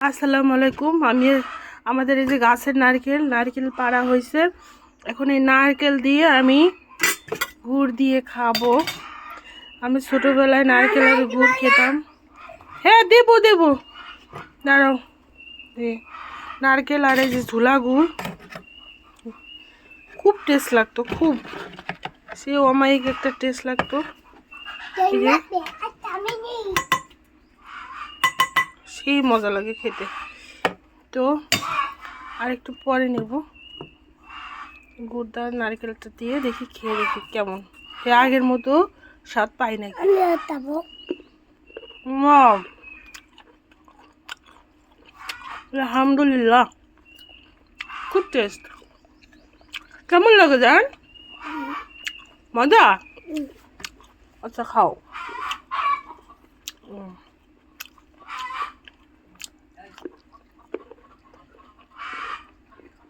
আসসালামু আলাইকুম। আমাদের এই যে গাছের নারকেল পাড়া হয়েছে। এখন এই নারকেল দিয়ে আমি গুড় দিয়ে খাবো। আমি ছোটোবেলায় নারকেলের গুড় খেতাম। হ্যাঁ দেবো দাঁড়াও। নারকেল আর এই যে ঝুলা গুড় খুব টেস্ট লাগতো, খুব সে অমায়িক একটা টেস্ট লাগতো। সেই মজা লাগে খেতে। তো আর একটু পরে নেব গুড়দার নারকেলটা দিয়ে, দেখি খেয়ে দেখি কেমন। আগের মতো স্বাদ পাই নাকি। আলহামদুলিল্লাহ, খুব টেস্ট। কেমন লাগে জান? মজা? আচ্ছা খাও।